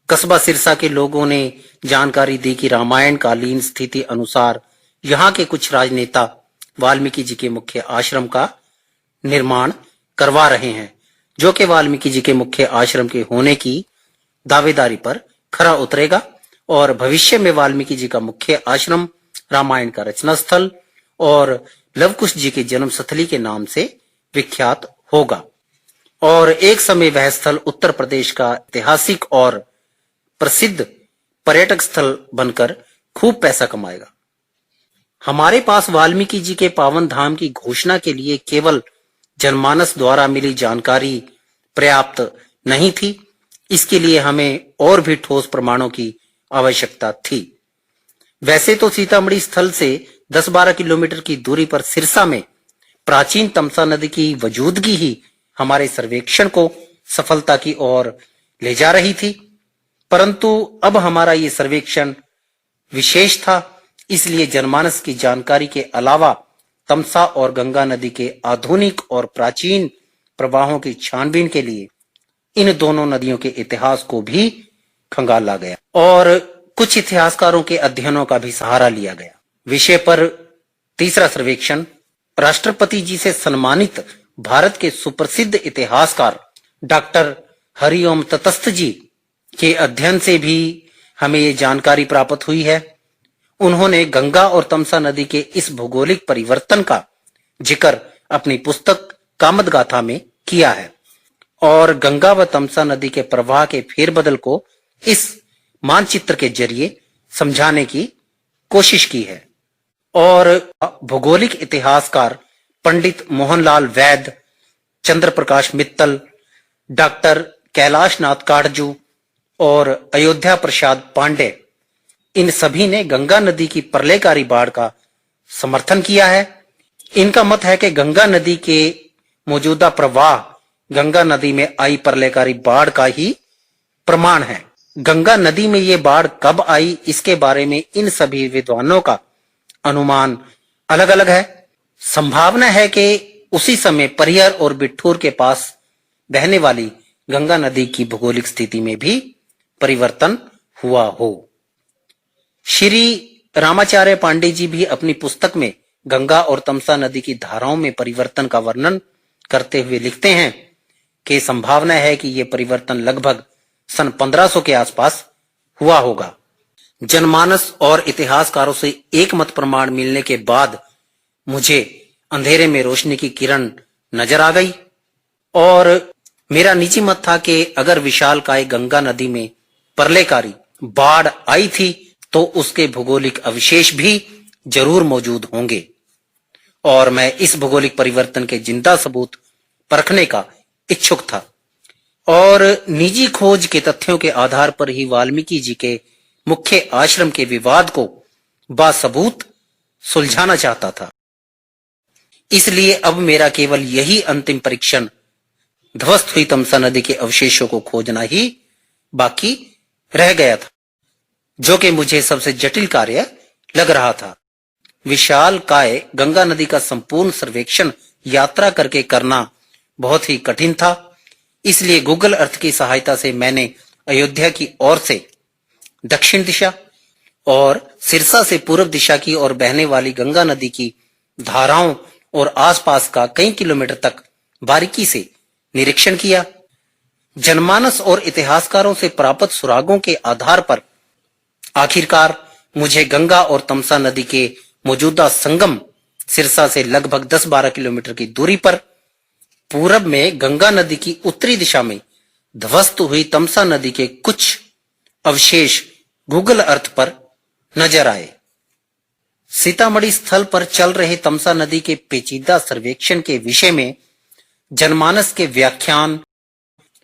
कस्बा सिरसा के लोगों ने जानकारी दी कि रामायण कालीन स्थिति अनुसार यहाँ के कुछ राजनेता वाल्मीकि जी के मुख्य आश्रम का निर्माण करवा रहे हैं, जो कि वाल्मीकि जी के मुख्य आश्रम के होने की दावेदारी पर खरा उतरेगा और भविष्य में वाल्मीकि जी का मुख्य आश्रम रामायण का रचना स्थल और लवकुश जी के जन्म स्थली के नाम से विख्यात होगा। और एक समय वह स्थल उत्तर प्रदेश का ऐतिहासिक और प्रसिद्ध पर्यटक स्थल बनकर खूब पैसा कमाएगा। हमारे पास वाल्मीकि जी के पावन धाम की घोषणा के लिए केवल जनमानस द्वारा मिली जानकारी पर्याप्त नहीं थी, इसके लिए हमें और भी ठोस प्रमाणों की आवश्यकता थी। वैसे तो सीतामढ़ी स्थल से 10-12 किलोमीटर की दूरी पर सिरसा में प्राचीन तमसा नदी की वजूदगी ही हमारे सर्वेक्षण को सफलता की ओर ले जा रही थी, परंतु अब हमारा ये सर्वेक्षण विशेष था, इसलिए जनमानस की जानकारी के अलावा तमसा और गंगा नदी के आधुनिक और प्राचीन प्रवाहों की छानबीन के लिए इन दोनों नदियों के इतिहास को भी खंगाला गया और कुछ इतिहासकारों के अध्ययनों का भी सहारा लिया गया। विषय पर तीसरा सर्वेक्षण राष्ट्रपति जी से सम्मानित भारत के सुप्रसिद्ध इतिहासकार डॉक्टर हरिओम तटस्थ जी के अध्ययन से भी हमें ये जानकारी प्राप्त हुई है। उन्होंने गंगा और तमसा नदी के इस भौगोलिक परिवर्तन का जिक्र अपनी पुस्तक कामद गाथा में किया है और गंगा व तमसा नदी के प्रवाह के फेरबदल को इस मानचित्र के जरिए समझाने की कोशिश की है। और भौगोलिक इतिहासकार पंडित मोहनलाल वैद्य, चंद्र प्रकाश मित्तल, डॉक्टर कैलाश नाथ काटजू और अयोध्या प्रसाद पांडे, इन सभी ने गंगा नदी की प्रलयकारी बाढ़ का समर्थन किया है। इनका मत है कि गंगा नदी के मौजूदा प्रवाह गंगा नदी में आई प्रलयकारी बाढ़ का ही प्रमाण है। गंगा नदी में ये बाढ़ कब आई, इसके बारे में इन सभी विद्वानों का अनुमान अलग अलग है। संभावना है कि उसी समय परिहर और बिठूर के पास बहने वाली गंगा नदी की भौगोलिक स्थिति में भी परिवर्तन हुआ हो। श्री रामाचार्य पांडे जी भी अपनी पुस्तक में गंगा और तमसा नदी की धाराओं में परिवर्तन का वर्णन करते हुए लिखते हैं कि संभावना है कि यह परिवर्तन लगभग सन 1500 के आसपास हुआ होगा। जनमानस और इतिहासकारों से एक मत प्रमाण मिलने के बाद मुझे अंधेरे में रोशनी की किरण नजर आ गई और मेरा निजी मत था कि अगर विशालकाय गंगा नदी में प्रलयकारी बाढ़ आई थी तो उसके भौगोलिक अवशेष भी जरूर मौजूद होंगे और मैं इस भौगोलिक परिवर्तन के जिंदा सबूत परखने का इच्छुक था और निजी खोज के तथ्यों के आधार पर ही वाल्मीकि जी के मुख्य आश्रम के विवाद को बासबूत सुलझाना चाहता था। इसलिए अब मेरा केवल यही अंतिम परीक्षण ध्वस्त हुई तमसा नदी के अवशेषों को खोजना ही बाकी रह गया था, जो कि मुझे सबसे जटिल कार्य लग रहा था। विशाल काय गंगा नदी का संपूर्ण सर्वेक्षण यात्रा करके करना बहुत ही कठिन था, इसलिए गूगल अर्थ की सहायता से मैंने अयोध्या की ओर से दक्षिण दिशा और सिरसा से पूर्व दिशा की ओर बहने वाली गंगा नदी की धाराओं और आसपास का कई किलोमीटर तक बारीकी से निरीक्षण किया। जनमानस और इतिहासकारों से प्राप्त सुरागों के आधार पर आखिरकार मुझे गंगा और तमसा नदी के मौजूदा संगम सिरसा से लगभग 10-12 किलोमीटर की दूरी पर पूरब में गंगा नदी की उत्तरी दिशा में ध्वस्त हुई तमसा नदी के कुछ अवशेष गूगल अर्थ पर नजर आए। सीतामढ़ी स्थल पर चल रहे तमसा नदी के पेचीदा सर्वेक्षण के विषय में जनमानस के व्याख्यान,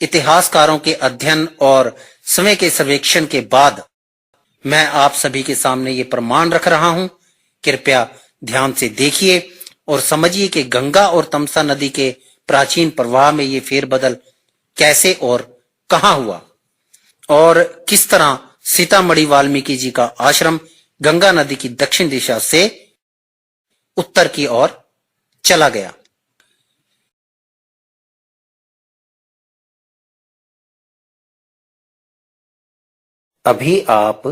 इतिहासकारों के अध्ययन और समय के सर्वेक्षण के बाद मैं आप सभी के सामने ये प्रमाण रख रहा हूं। कृपया ध्यान से देखिए और समझिए कि गंगा और तमसा नदी के प्राचीन प्रवाह में ये फेरबदल कैसे और कहां हुआ और किस तरह सीतामढ़ी वाल्मीकि जी का आश्रम गंगा नदी की दक्षिण दिशा से उत्तर की ओर चला गया। अभी आप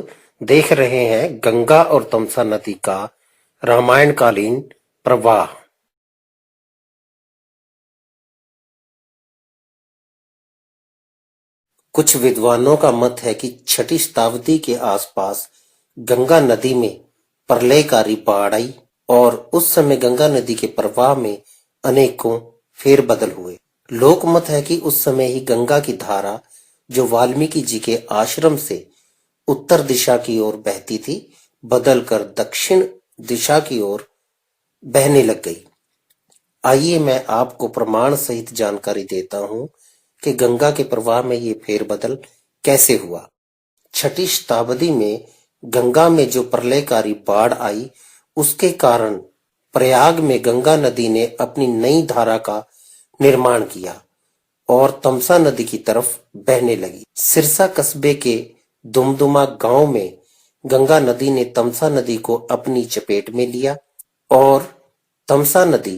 देख रहे हैं गंगा और तमसा नदी का रामायण कालीन प्रवाह। कुछ विद्वानों का मत है कि छठी शताब्दी के आसपास गंगा नदी में प्रलयकारी बाढ़ आई और उस समय गंगा नदी के प्रवाह में अनेकों फेरबदल हुए। लोक मत है कि उस समय ही गंगा की धारा जो वाल्मीकि जी के आश्रम से उत्तर दिशा की ओर बहती थी, बदलकर दक्षिण दिशा की ओर बहने लग गई। आइए मैं आपको प्रमाण सहित जानकारी देता हूं कि गंगा के प्रवाह में ये फेरबदल कैसे हुआ। छठी शताब्दी में गंगा में जो प्रलयकारी बाढ़ आई, उसके कारण प्रयाग में गंगा नदी ने अपनी नई धारा का निर्माण किया और तमसा नदी की तरफ बहने लगी। सिरसा कस्बे के दुमदुमा गांव में गंगा नदी ने तमसा नदी को अपनी चपेट में लिया और तमसा नदी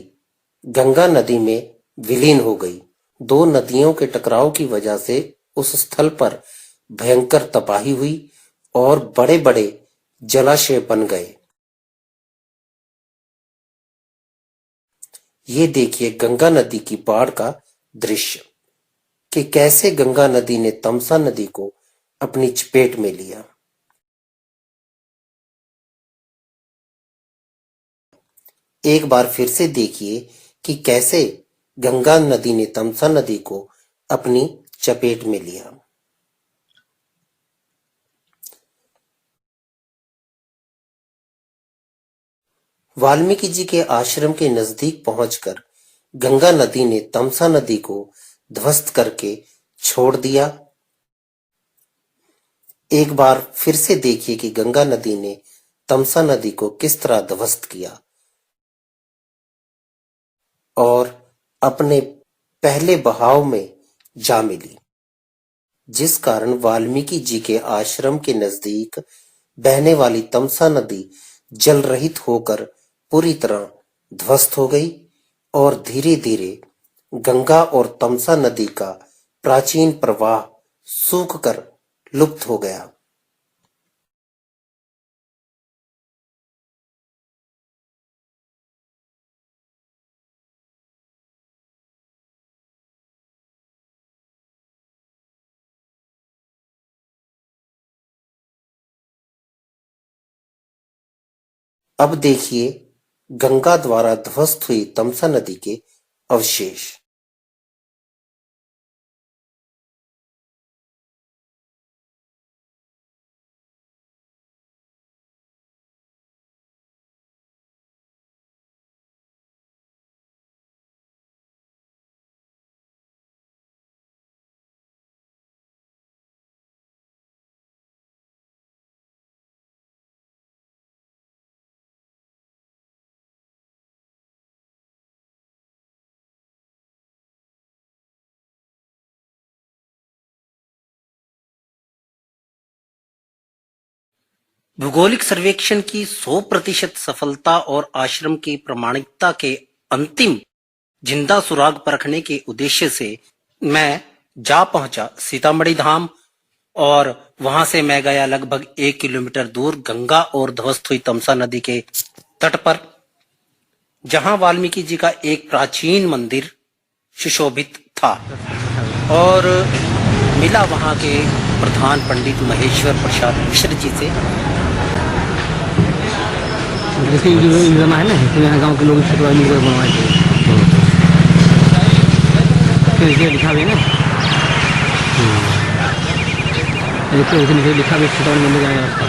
गंगा नदी में विलीन हो गई। दो नदियों के टकराव की वजह से उस स्थल पर भयंकर तबाही हुई और बड़े बड़े जलाशय बन गए। ये देखिए गंगा नदी की बाढ़ का दृश्य कि कैसे गंगा नदी ने तमसा नदी को अपनी चपेट में लिया। एक बार फिर से देखिए कि कैसे गंगा नदी ने तमसा नदी को अपनी चपेट में लिया। वाल्मीकि जी के आश्रम के नजदीक पहुंचकर गंगा नदी ने तमसा नदी को ध्वस्त करके छोड़ दिया। एक बार फिर से देखिए कि गंगा नदी ने तमसा नदी को किस तरह ध्वस्त किया और अपने पहले बहाव में जा मिली, जिस कारण वाल्मीकि जी के आश्रम के नजदीक बहने वाली तमसा नदी जल रहित होकर पूरी तरह ध्वस्त हो गई और धीरे धीरे गंगा और तमसा नदी का प्राचीन प्रवाह सूखकर लुप्त हो गया। अब देखिए गंगा द्वारा ध्वस्त हुई तमसा नदी के अवशेष। भूगोलिक सर्वेक्षण की 100% सफलता और आश्रम की प्रामाणिकता के अंतिम जिंदा सुराग परखने के उद्देश्य से मैं जा पहुंचा सीतामढ़ी धाम और वहां से मैं गया लगभग 1 किलोमीटर दूर गंगा और ध्वस्त हुई तमसा नदी के तट पर, जहां वाल्मीकि जी का एक प्राचीन मंदिर सुशोभित था और मिला वहां के प्रधान पंडित महेश्वर प्रसाद मिश्र जी से। जैसे योजना है ना, यहाँ गांव के लोग बनवाए थे, फिर लिखा भी है ना, लिखा भी सीतामढ़ी मंदिर जाने का रास्ता।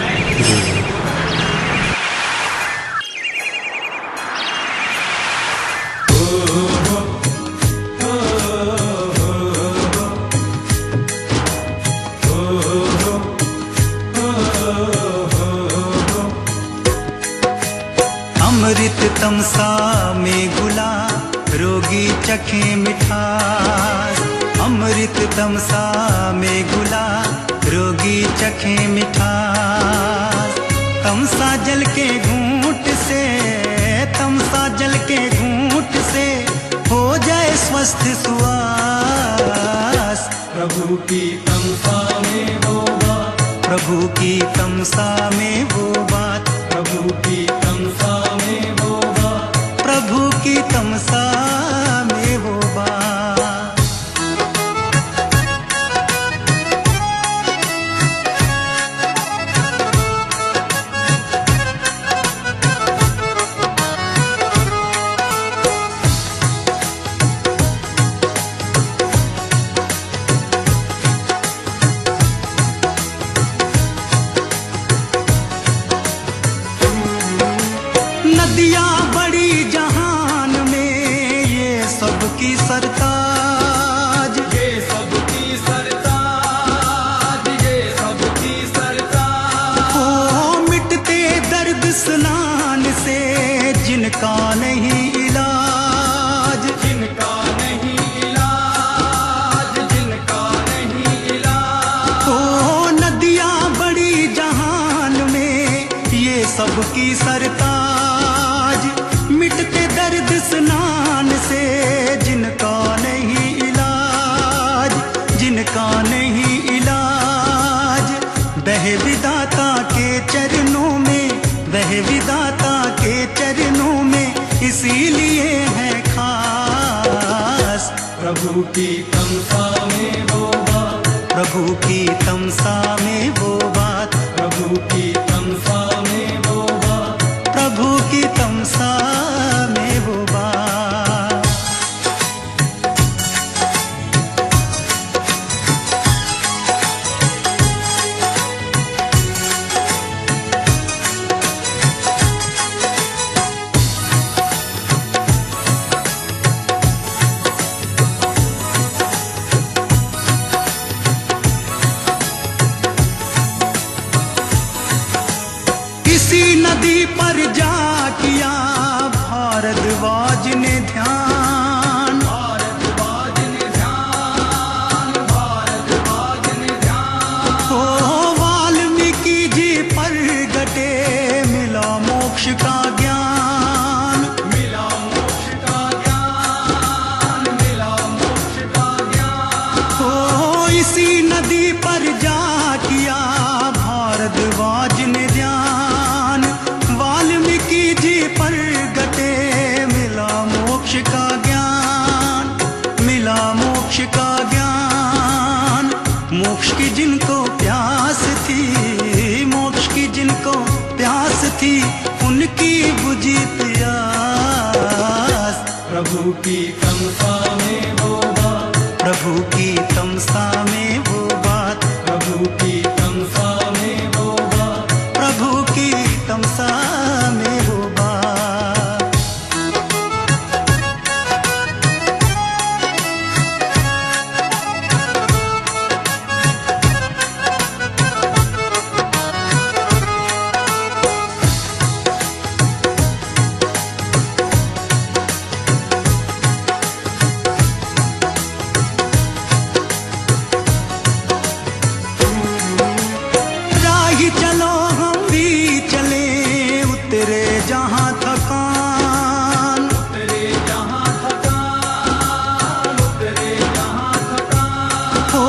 अमृत तमसा में गुला रोगी चखे मिठास। अमृत तमसा में गुला रोगी चखे मिठास। तमसा जल के घूंट से, तमसा जल के घूंट से हो जाए स्वस्थ सुवास। प्रभु की तमसा में होगा, प्रभु की तमसा में वो बात, प्रभु की तमसा में वो बात, प्रभु की तमसा में वो बात। नदियाँ बड़ी जहान में ये सबकी सरताज, ये सबकी सरताज, ये सबकी सरताज। हो मिटते दर्द स्नान से जिनका नहीं इलाज, जिनका नहीं इलाज, जिनका नहीं इलाज। हो नदियाँ बड़ी जहान में ये सबकी सरताज, मिटते दर्द स्नान से जिनका नहीं इलाज, जिनका नहीं इलाज। बह विदाता के चरणों में, बह विदाता के चरणों में, इसीलिए है खास। प्रभु की तमसा में वो बात, प्रभु की तमसा में वो बात, प्रभु की तमसा में वो बात, प्रभु की तमसा में वो बात। किसी नदी पर जा किया भारद्वाज ने ध्यान, भारद्वाज ने ध्यान, भारद्वाज ने ध्यान। हो वाल्मीकि जी पर गटे मिला मोक्ष का ज्ञान, मिला मोक्ष का ज्ञान, मिला मोक्ष का ज्ञान। हो इसी नदी पर जा किया भारद्वाज ने ध्यान, वाल्मीकि जी पर गटे मिला मोक्ष का ज्ञान, मिला मोक्ष का ज्ञान। मोक्ष की जिनको प्यास थी, मोक्ष की जिनको प्यास थी, उनकी बुझी प्यास। प्रभु की तमसा में वो बात, प्रभु की तमसा में वो बात, प्रभु की तमसा में वो बात, प्रभु की तमसा में वो बात। राही चलो हम भी चले, उतरे जहाँ थकान, उतरे जहाँ थकान, उतरे जहाँ थकान। हो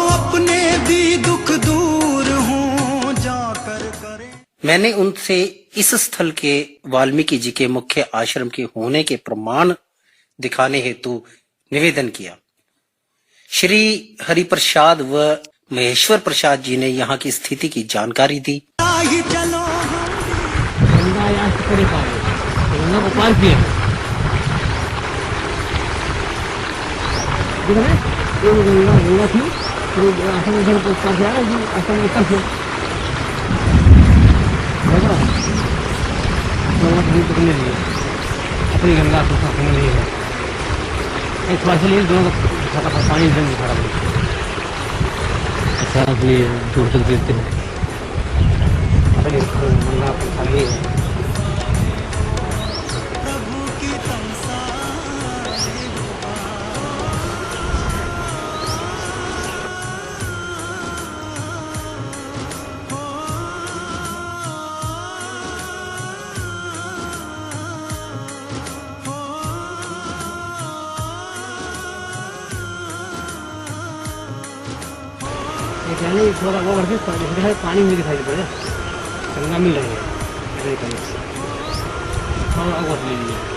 अपने भी दुख दूर हों जाकर करें। मैंने उनसे इस स्थल के वाल्मीकि जी के मुख्य आश्रम के होने के प्रमाण दिखाने हेतु निवेदन किया। श्री हरिप्रसाद व महेश्वर प्रसाद जी ने यहाँ की स्थिति की जानकारी दी। राही चलो गंगा यहाँ से परे पार है, तो गंगा को पार किया देखो ना, ये गंगा गंगा थी, फिर आश्रम इधर को पार किया ना, आश्रम ऊपर से गंगा तो पकड़ने लिए अपनी गंगा को पकड़ने लिए है। एक बार से लिए दोनों का पानी जंग खड़ा हो सारा के लिए दूर तक देते हैं अपनी गंगा को खाली है। प्रभु की तमसा में वो ये क्या नहीं थोड़ा वो करके पानी मुझे दिखाई पड़ रहा है, गंगा मिल रही है थोड़ा और ले लीजिए।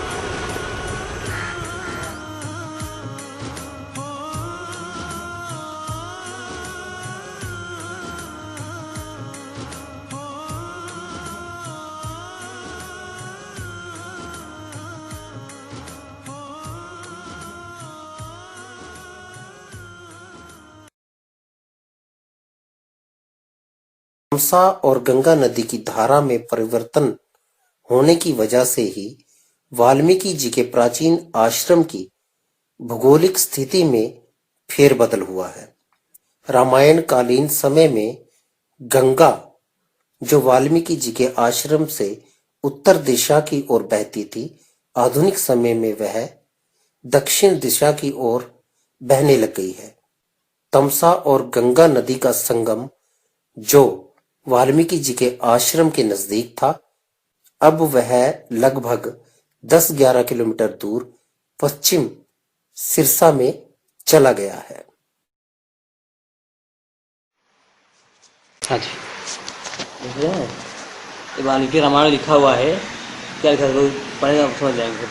तमसा और गंगा नदी की धारा में परिवर्तन होने की वजह से ही वाल्मीकि जी के प्राचीन आश्रम की भौगोलिक स्थिति में फेरबदल हुआ है। रामायण कालीन समय में गंगा जो वाल्मीकि जी के आश्रम से उत्तर दिशा की ओर बहती थी, आधुनिक समय में वह दक्षिण दिशा की ओर बहने लग गई है। तमसा और गंगा नदी का संगम जो वाल्मीकि जी के आश्रम के नजदीक था, अब वह लगभग 10-11 किलोमीटर दूर पश्चिम सिरसा में चला गया है। हाँ जी। देख रहे हैं ये वाल्मीकि रामायण लिखा हुआ है, क्या लिखा है लोग पढ़ेगा आप समझ जाएंगे।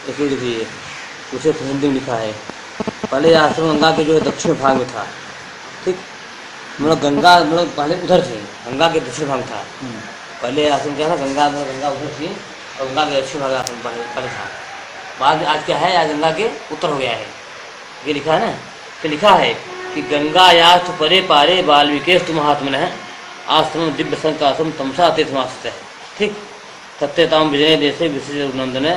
देखिए देखिए उसे हिंदी में लिखा है, पहले आश्रम गंगा के जो है दक्षिण भाग में था, ठीक, मतलब गंगा मतलब पहले उधर थी, गंगा के दक्षिण भाग था। पहले आश्रम क्या था, गंगा मतलब गंगा उधर थी और गंगा के दक्षिण भाग आश्रम पहले था। बाद में आज क्या है, आज गंगा के उत्तर हो गया है, ये लिखा है ना। तो लिखा है कि गंगा याथ परे पारे वाल्मीकेस्तु महात्मन है आश्रम दिव्य संकाश्रम तमसा तीर्थमास्ते है, ठीक। सत्यताम विजय देशे विशेष नंदन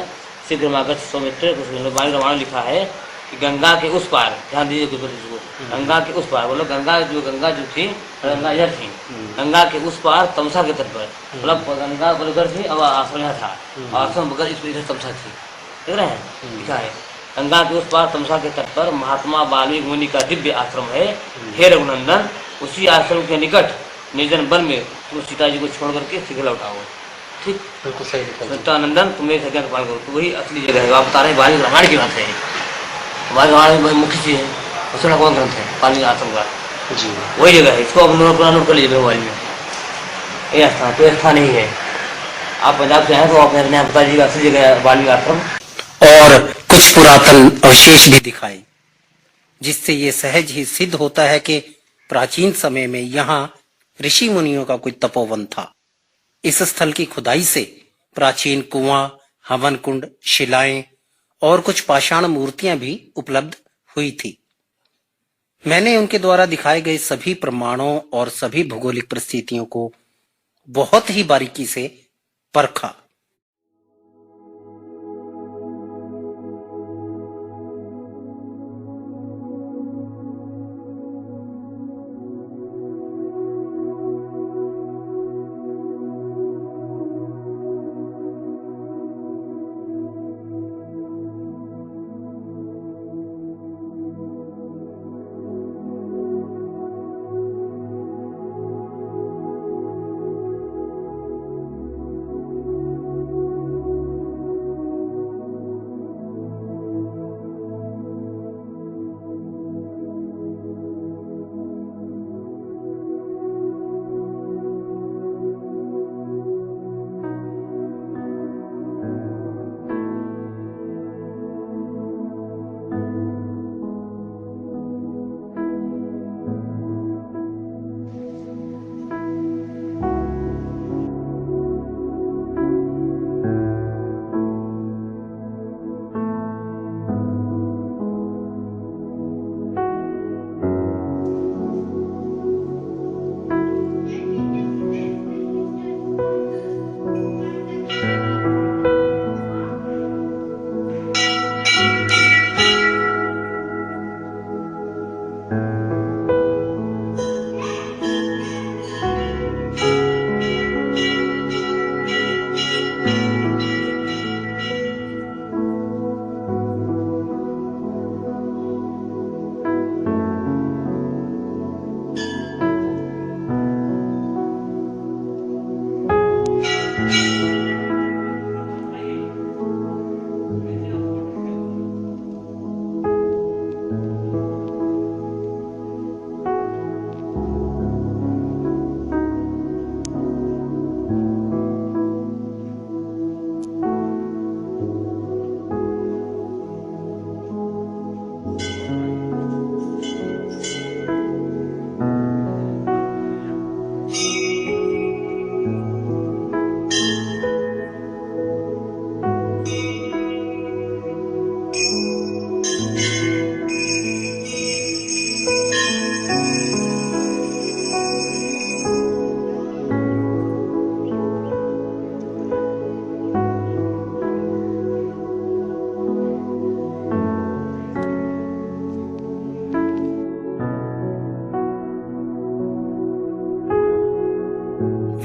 शीघ्र मागत सौमित्र रामायण लिखा है कि गंगा के उस पार, ध्यान दीजिए कुछ को, गंगा के उस पार बोलो, गंगा जो थी, गंगा इधर थी, गंगा के उस पार तमसा के तट पर, मतलब गंगा उधर थी और आश्रम यहाँ था, आश्रम बगल इस इधर तमसा थी, देख रहे हैं लिखा है। गंगा के उस पार तमसा के तट पर महात्मा वाल्मीकि मुनि का दिव्य आश्रम है, हे रघुनंदन उसी आश्रम के निकट निर्जन वन में तुम सीता जी को छोड़ करके शीघ्र लौटाओ, ठीक। बिल्कुल सही लिखा है। सत्यानंदन तुम मेरी सज्ञा का पालन करो, तो वही असली जगह है। आप बता रहे हैं वाल्मीकि रामायण की बात है, वाल्मीकि रामायण में मुख्य चीज है, उसका कौन ग्रंथ है, वाल्मीकि आश्रम का जी। वही जगह है, इसको आप नोट कर लीजिए मोबाइल में। ये स्थान कोई स्थान नहीं है, आप पंजाब से हैं तो आप मेरे बता दीजिएगा असली जगह है वाल्मीकि आश्रम। और कुछ पुरातन अवशेष भी दिखाए, जिससे ये सहज ही सिद्ध होता है कि प्राचीन समय में यहाँ ऋषि मुनियों का कोई तपोवन था। इस स्थल की खुदाई से प्राचीन कुआं, हवन कुंड, शिलाएं और कुछ पाषाण मूर्तियां भी उपलब्ध हुई थी। मैंने उनके द्वारा दिखाए गए सभी प्रमाणों और सभी भौगोलिक परिस्थितियों को बहुत ही बारीकी से परखा।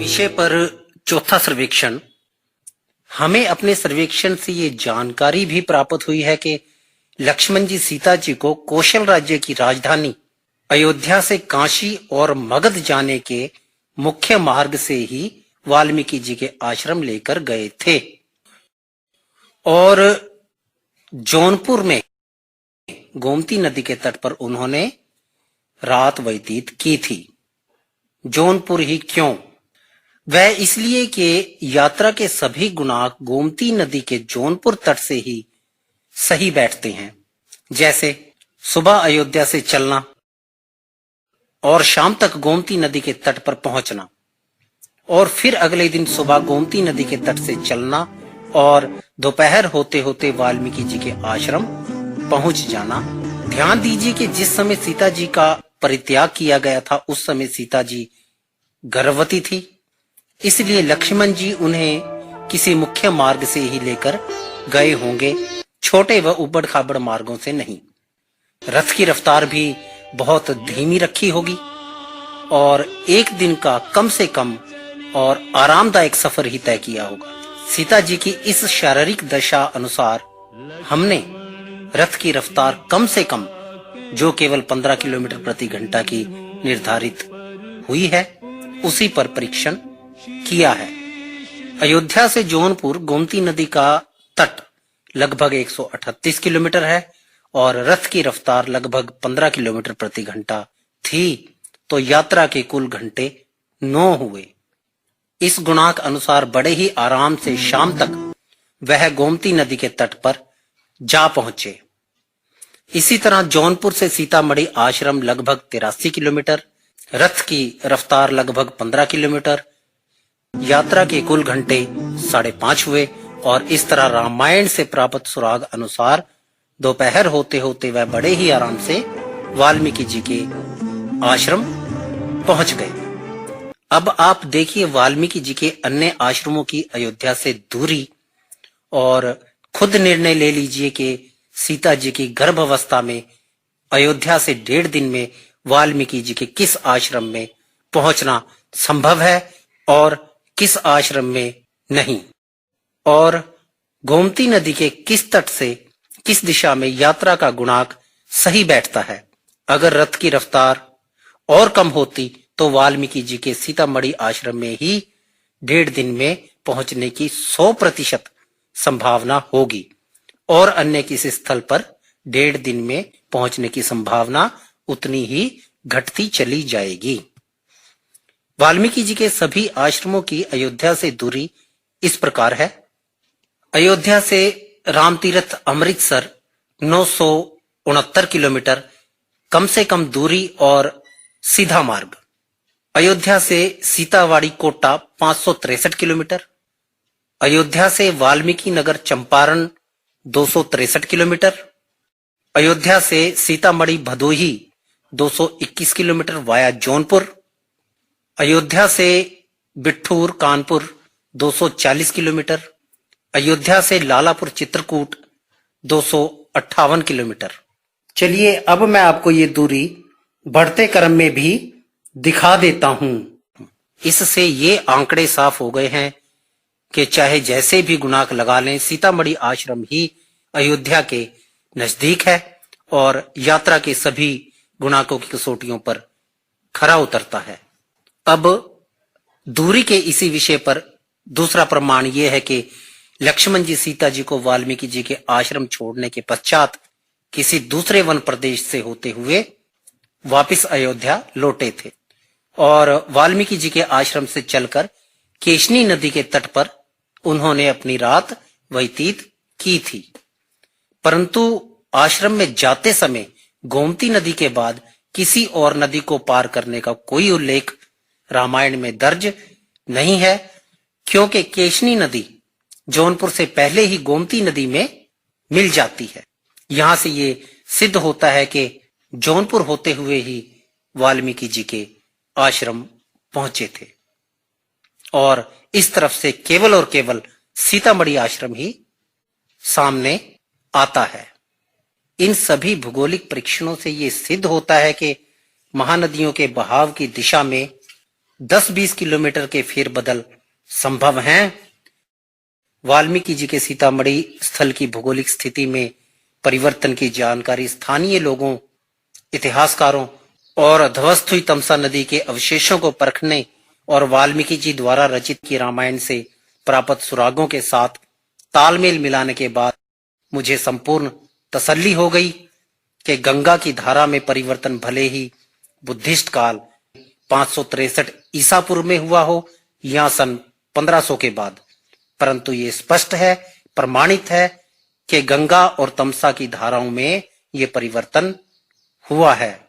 विषय पर चौथा सर्वेक्षण। हमें अपने सर्वेक्षण से ये जानकारी भी प्राप्त हुई है कि लक्ष्मण जी सीता जी को कौशल राज्य की राजधानी अयोध्या से काशी और मगध जाने के मुख्य मार्ग से ही वाल्मीकि जी के आश्रम लेकर गए थे और जौनपुर में गोमती नदी के तट पर उन्होंने रात व्यतीत की थी। जौनपुर ही क्यों? वह इसलिए कि यात्रा के सभी गुणांक गोमती नदी के जौनपुर तट से ही सही बैठते हैं। जैसे सुबह अयोध्या से चलना और शाम तक गोमती नदी के तट पर पहुंचना और फिर अगले दिन सुबह गोमती नदी के तट से चलना और दोपहर होते होते वाल्मीकि जी के आश्रम पहुंच जाना। ध्यान दीजिए कि जिस समय सीता जी का परित्याग किया गया था उस समय सीता जी गर्भवती थी, इसलिए लक्ष्मण जी उन्हें किसी मुख्य मार्ग से ही लेकर गए होंगे, छोटे व उबड़ खाबड़ मार्गों से नहीं। रथ की रफ्तार भी बहुत धीमी रखी होगी और एक दिन का कम से कम और आरामदायक सफर ही तय किया होगा। सीता जी की इस शारीरिक दशा अनुसार हमने रथ की रफ्तार कम से कम जो केवल 15 किलोमीटर प्रति घंटा की निर्धारित हुई है उसी पर परीक्षण किया है। अयोध्या से जौनपुर गोमती नदी का तट लगभग 138 किलोमीटर है और रथ की रफ्तार लगभग 15 किलोमीटर प्रति घंटा थी, तो यात्रा के कुल घंटे 9 हुए। इस गुणांक अनुसार बड़े ही आराम से शाम तक वह गोमती नदी के तट पर जा पहुंचे। इसी तरह जौनपुर से सीतामढ़ी आश्रम लगभग 83 किलोमीटर, रथ की रफ्तार लगभग 15 किलोमीटर, यात्रा के कुल घंटे 5.5 हुए और इस तरह रामायण से प्राप्त सुराग अनुसार दोपहर होते होते वह बड़े ही आराम से वाल्मीकि जी के आश्रम पहुंच गए। अब आप देखिए वाल्मीकि जी के अन्य आश्रमों की अयोध्या से दूरी और खुद निर्णय ले लीजिए कि सीता जी की गर्भावस्था में अयोध्या से 1.5 दिन में वाल्मीकि जी के किस आश्रम में पहुंचना संभव है और किस आश्रम में नहीं, और गोमती नदी के किस तट से किस दिशा में यात्रा का गुणांक सही बैठता है। अगर रथ की रफ्तार और कम होती तो वाल्मीकि जी के सीतामढ़ी आश्रम में ही 1.5 दिन में पहुंचने की 100% संभावना होगी और अन्य किसी स्थल पर 1.5 दिन में पहुंचने की संभावना उतनी ही घटती चली जाएगी। वाल्मीकि जी के सभी आश्रमों की अयोध्या से दूरी इस प्रकार है। अयोध्या से रामतीर्थ अमृतसर 969 किलोमीटर कम से कम दूरी और सीधा मार्ग। अयोध्या से सीतावाड़ी कोटा 563 किलोमीटर। अयोध्या से वाल्मीकि नगर चंपारण 263 किलोमीटर। अयोध्या से सीतामढ़ी भदोही 221 किलोमीटर वाया जौनपुर। अयोध्या से बिठूर कानपुर 240 किलोमीटर। अयोध्या से लालापुर चित्रकूट 258 किलोमीटर। चलिए अब मैं आपको ये दूरी बढ़ते क्रम में भी दिखा देता हूं। इससे ये आंकड़े साफ हो गए हैं कि चाहे जैसे भी गुणांक लगा लें, सीतामढ़ी आश्रम ही अयोध्या के नजदीक है और यात्रा के सभी गुणांकों की कसौटियों पर खरा उतरता है। अब दूरी के इसी विषय पर दूसरा प्रमाण यह है कि लक्ष्मण जी सीता जी को वाल्मीकि जी के आश्रम छोड़ने के पश्चात किसी दूसरे वन प्रदेश से होते हुए वापस अयोध्या लौटे थे और वाल्मीकि जी के आश्रम से चलकर केशनी नदी के तट पर उन्होंने अपनी रात व्यतीत की थी। परंतु आश्रम में जाते समय गोमती नदी के बाद किसी और नदी को पार करने का कोई उल्लेख रामायण में दर्ज नहीं है, क्योंकि केशनी नदी जौनपुर से पहले ही गोमती नदी में मिल जाती है। यहां से ये सिद्ध होता है कि जौनपुर होते हुए ही वाल्मीकि जी के आश्रम पहुंचे थे और इस तरफ से केवल और केवल सीतामढ़ी आश्रम ही सामने आता है। इन सभी भूगोलिक परीक्षणों से यह सिद्ध होता है कि महानदियों के बहाव की दिशा में 10-20 किलोमीटर के फेरबदल संभव हैं। वाल्मीकि जी के सीतामढ़ी स्थल की भौगोलिक स्थिति में परिवर्तन की जानकारी स्थानीय लोगों, इतिहासकारों और ध्वस्त हुई तमसा नदी के अवशेषों को परखने और वाल्मीकि जी द्वारा रचित की रामायण से प्राप्त सुरागों के साथ तालमेल मिलाने के बाद मुझे संपूर्ण तसल्ली हो गई कि गंगा की धारा में परिवर्तन भले ही बुद्धिस्ट काल 563 ईसा पूर्व में हुआ हो या सन 1500 के बाद, परंतु ये स्पष्ट है, प्रमाणित है कि गंगा और तमसा की धाराओं में ये परिवर्तन हुआ है।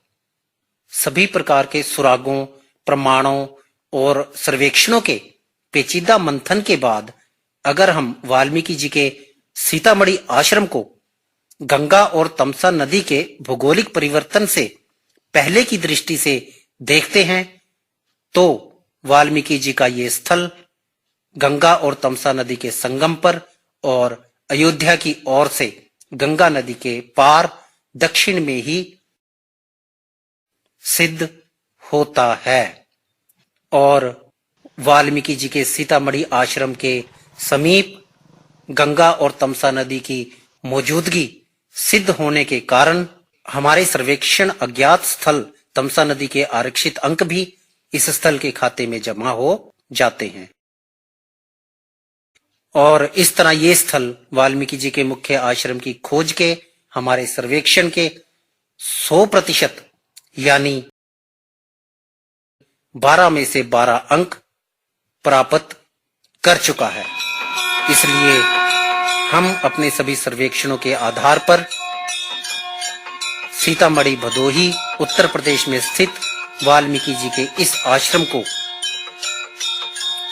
सभी प्रकार के सुरागों, प्रमाणों और सर्वेक्षणों के पेचीदा मंथन के बाद अगर हम वाल्मीकि जी के सीतामढ़ी आश्रम को गंगा और तमसा नदी के भौगोलिक परिवर्तन से पहले की दृष्टि से देखते हैं तो वाल्मीकि जी का ये स्थल गंगा और तमसा नदी के संगम पर और अयोध्या की ओर से गंगा नदी के पार दक्षिण में ही सिद्ध होता है और वाल्मीकि जी के सीतामढ़ी आश्रम के समीप गंगा और तमसा नदी की मौजूदगी सिद्ध होने के कारण हमारे सर्वेक्षण अज्ञात स्थल तमसा नदी के आरक्षित अंक भी इस स्थल के खाते में जमा हो जाते हैं और इस तरह ये स्थल वाल्मीकि जी के मुख्य आश्रम की खोज के हमारे सर्वेक्षण के 100% यानी 12 में से 12 अंक प्राप्त कर चुका है। इसलिए हम अपने सभी सर्वेक्षणों के आधार पर सीतामढ़ी भदोही उत्तर प्रदेश में स्थित वाल्मीकि जी के इस आश्रम को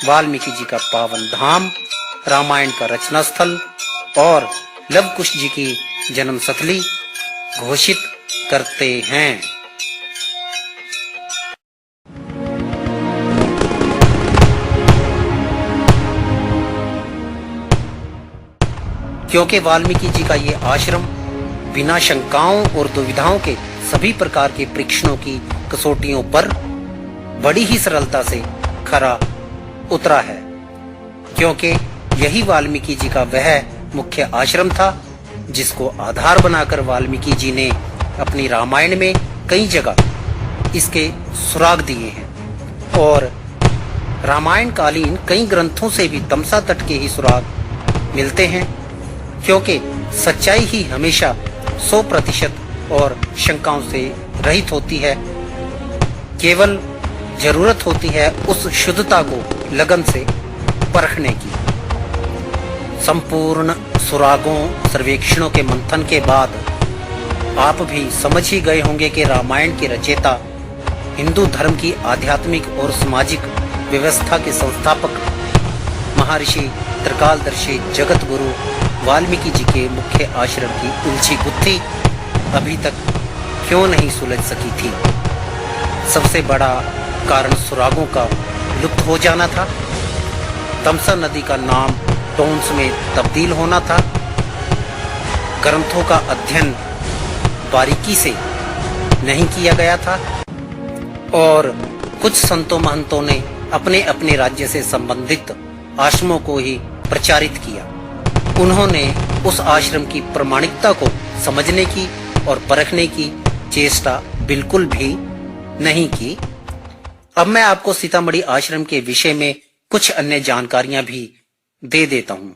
वाल्मीकि जी का पावन धाम, रामायण का रचना स्थल और लव कुश जी की जन्म स्थली घोषित करते हैं। क्योंकि वाल्मीकि जी का ये आश्रम बिना शंकाओं और दुविधाओं के सभी प्रकार के परीक्षणों की कसौटियों पर बड़ी ही सरलता से खरा उतरा है, क्योंकि यही वाल्मीकि जी का वह मुख्य आश्रम था जिसको आधार बनाकर वाल्मीकि जी ने अपनी रामायण में कई जगह इसके सुराग दिए हैं और रामायण कालीन कई ग्रंथों से भी तमसा तट के ही सुराग मिलते हैं, क्योंकि सच्चाई ही हमेशा 100% और शंकाओं से रहित होती है। केवल जरूरत होती है उस शुद्धता को लगन से परखने की। संपूर्ण सुरागों, सर्वेक्षणों के मंथन के बाद आप भी समझ ही गए होंगे कि रामायण के रचयिता, हिंदू धर्म की आध्यात्मिक और सामाजिक व्यवस्था के संस्थापक महर्षि त्रिकालदर्शी जगत गुरु वाल्मीकि जी के मुख्य आश्रम की उलझी गुत्थी अभी तक क्यों नहीं सुलझ सकी थी। सबसे बड़ा कारण सुरागों का लुप्त हो जाना था, तमसा नदी का नाम टोन्स में तब्दील होना था, ग्रंथों का अध्ययन बारीकी से नहीं किया गया था और कुछ संतों महंतों ने अपने अपने राज्य से संबंधित आश्रमों को ही प्रचारित किया। उन्होंने उस आश्रम की प्रामाणिकता को समझने की और परखने की चेष्टा बिल्कुल भी नहीं की। अब मैं आपको सीतामढ़ी आश्रम के विषय में कुछ अन्य जानकारियां भी दे देता हूं।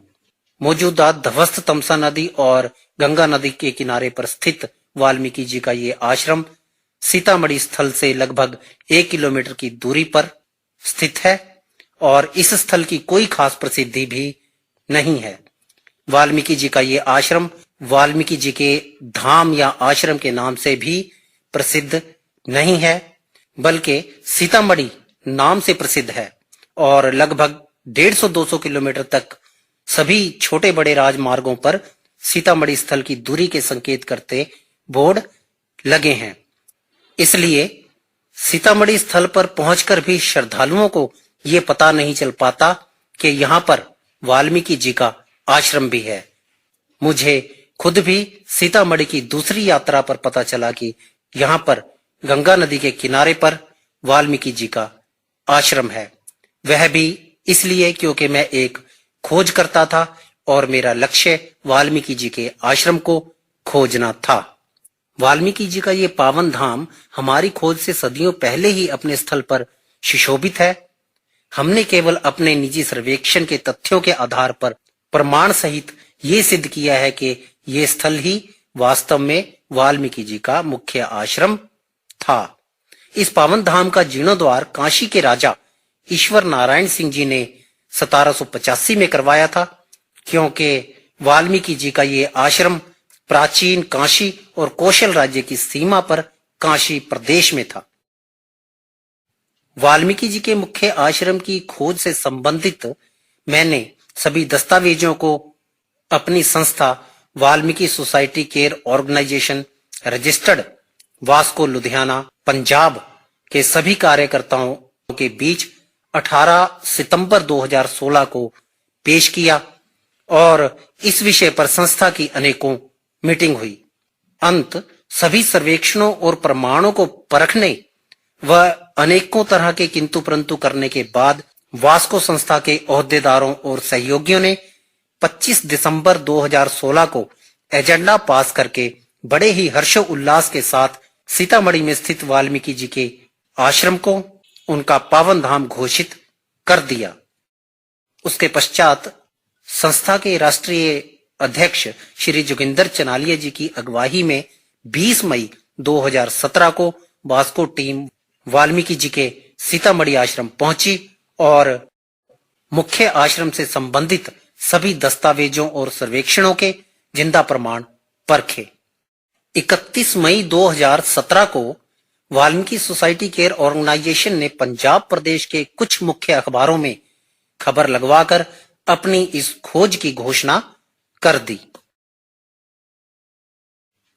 मौजूदा ध्वस्त तमसा नदी और गंगा नदी के किनारे पर स्थित वाल्मीकि जी का ये आश्रम सीतामढ़ी स्थल से लगभग 1 किलोमीटर की दूरी पर स्थित है और इस स्थल की कोई खास प्रसिद्धि भी नहीं है। वाल्मीकि जी का ये आश्रम वाल्मीकि जी के धाम या आश्रम के नाम से भी प्रसिद्ध नहीं है, बल्कि सीतामढ़ी नाम से प्रसिद्ध है और लगभग 150-200 किलोमीटर तक सभी छोटे बड़े राजमार्गों पर सीतामढ़ी स्थल की दूरी के संकेत करते बोर्ड लगे हैं। इसलिए सीतामढ़ी स्थल पर पहुंचकर भी श्रद्धालुओं को ये पता नहीं चल पाता कि यहाँ पर वाल्मीकि जी का आश्रम भी है। मुझे खुद भी सीतामढ़ी की दूसरी यात्रा पर पता चला कि यहाँ पर गंगा नदी के किनारे पर वाल्मीकि जी का आश्रम है। वह भी इसलिए क्योंकि मैं एक खोज करता था और मेरा लक्ष्य वाल्मीकि जी के आश्रम को खोजना था। वाल्मीकि जी का ये पावन धाम हमारी खोज से सदियों पहले ही अपने स्थल पर सुशोभित है। हमने केवल अपने निजी सर्वेक्षण के तथ्यों के आधार पर प्रमाण सहित ये सिद्ध किया है कि ये स्थल ही वास्तव में वाल्मीकि जी का मुख्य आश्रम था। इस पावन धाम का जीर्णोद्वार काशी के राजा ईश्वर नारायण सिंह जी ने 1785 में करवाया था, क्योंकि वाल्मीकि जी का ये आश्रम प्राचीन काशी और कौशल राज्य की सीमा पर काशी प्रदेश में था। वाल्मीकि जी के मुख्य आश्रम की खोज से संबंधित मैंने सभी दस्तावेजों को अपनी संस्था Valmiki society care organisation registered वास्को लुधियाना पंजाब के सभी कार्यकर्ताओं के बीच 18 सितंबर 2016 को पेश किया और इस विषय पर संस्था की अनेकों मीटिंग हुई। अंत सभी सर्वेक्षणों और प्रमाणों को परखने व अनेकों तरह के किंतु परंतु करने के बाद वास्को संस्था के ओहदेदारों और सहयोगियों ने 25 दिसंबर 2016 को एजेंडा पास करके बड़े ही हर्षो उल्लास के साथ सीतामढ़ी में स्थित वाल्मीकि जी के आश्रम को उनका पावन धाम घोषित कर दिया। उसके पश्चात संस्था के राष्ट्रीय अध्यक्ष श्री जोगिंदर चनालिया जी की अगुवाई में 20 मई 2017 को वास्को टीम वाल्मीकि जी के सीतामढ़ी आश्रम पहुंची और मुख्य आश्रम से संबंधित सभी दस्तावेजों और सर्वेक्षणों के जिंदा प्रमाण परखे। 31 मई 2017 को वाल्मीकि सोसाइटी केयर ऑर्गेनाइजेशन ने पंजाब प्रदेश के कुछ मुख्य अखबारों में खबर लगवाकर अपनी इस खोज की घोषणा कर दी।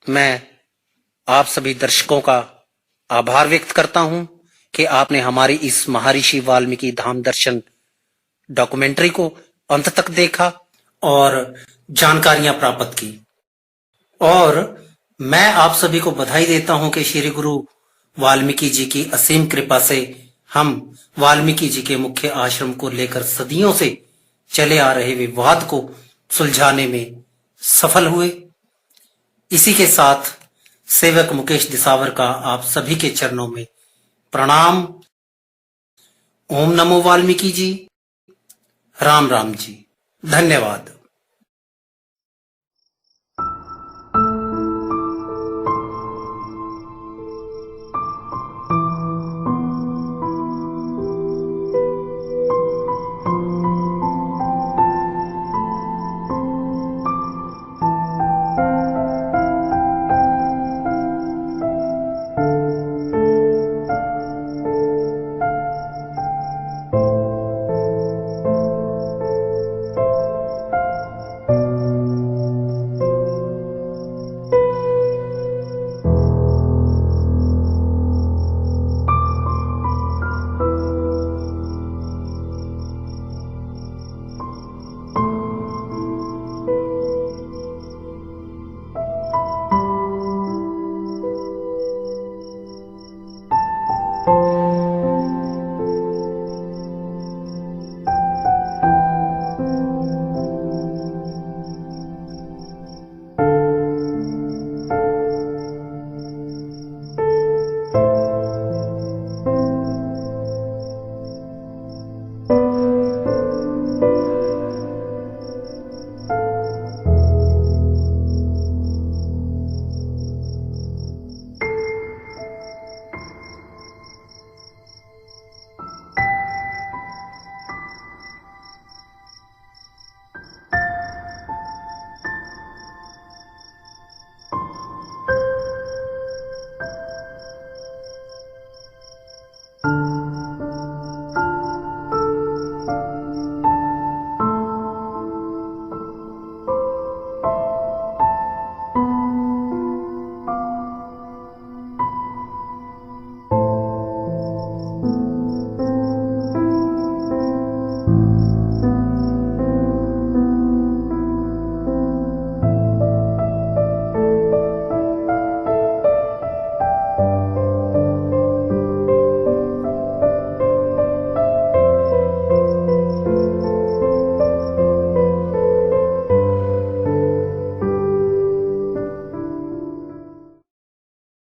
मैं आप सभी दर्शकों का आभार व्यक्त करता हूं कि आपने हमारी इस महर्षि वाल्मीकि धाम दर्शन डॉक्यूमेंट्री को अंत तक देखा और जानकारियां प्राप्त की। और मैं आप सभी को बधाई देता हूं कि श्री गुरु वाल्मीकि जी की असीम कृपा से हम वाल्मीकि जी के मुख्य आश्रम को लेकर सदियों से चले आ रहे विवाद को सुलझाने में सफल हुए। इसी के साथ सेवक मुकेश दिसावर का आप सभी के चरणों में प्रणाम। ओम नमो वाल्मीकि जी। राम राम जी। धन्यवाद।